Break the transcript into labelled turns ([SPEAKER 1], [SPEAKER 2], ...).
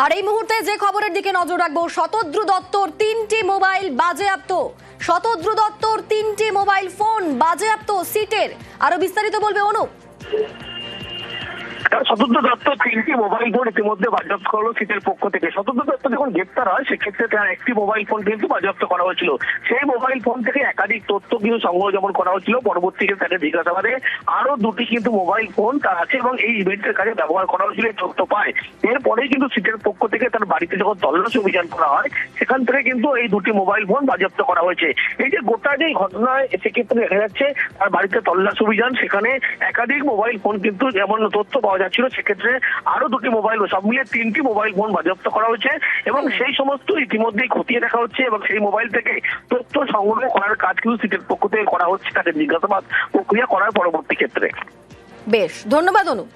[SPEAKER 1] আর এই মুহূর্তে যে খবরের দিকে নজর রাখবো, শতদ্রু দত্তর ৩টি মোবাইল বাজেয়াপ্ত। শতদ্রু দত্তর ৩টি মোবাইল ফোন বাজেয়াপ্ত সিটের। আরো বিস্তারিত বলবে অনুপ।
[SPEAKER 2] শতদ্রু দত্ত ৩টি মোবাইল ফোন ইতিমধ্যে বাজেয়াপ্ত করলো সিটের পক্ষ থেকে। শতদ্রু দত্ত যখন গ্রেপ্তার হয় সেক্ষেত্রে তার একটি মোবাইল ফোন কিন্তু বাজেয়াপ্ত করা হয়েছিল। সেই মোবাইল ফোন থেকে একাধিক তথ্য কিন্তু সংগ্রহ যেমন করা হয়েছিল, পরবর্তীতে তাকে জিজ্ঞাসাবাদে আরো দুটি কিন্তু মোবাইল ফোন তার আছে এবং এই ইভেন্টের কাজে ব্যবহার করা হয়েছিল এই তথ্য পায়। এরপরেই কিন্তু সিটের পক্ষ থেকে তার বাড়িতে যখন তল্লাশি অভিযান করা হয় সেখান থেকে কিন্তু এই দুটি মোবাইল ফোন বাজেয়াপ্ত করা হয়েছে। এই যে গোটা যে ঘটনায় সেক্ষেত্রে দেখা যাচ্ছে তার বাড়িতে তল্লাশি অভিযান, সেখানে একাধিক মোবাইল ফোন কিন্তু যেমন তথ্য পাওয়া যাচ্ছিল, সেক্ষেত্রে আরো দুটি মোবাইল, সব মিলিয়ে 3টি মোবাইল ফোন বাজেয়াপ্ত করা হয়েছে এবং সেই সমস্ত ইতিমধ্যেই খতিয়ে দেখা হচ্ছে এবং সেই মোবাইল থেকে তথ্য সংগ্রহ করার কাজ কিন্তু সিটের পক্ষ থেকে করা হচ্ছে, তাদের জিজ্ঞাসাবাদ প্রক্রিয়া করার পরবর্তী ক্ষেত্রে।
[SPEAKER 1] বেশ, ধন্যবাদ অনুপ।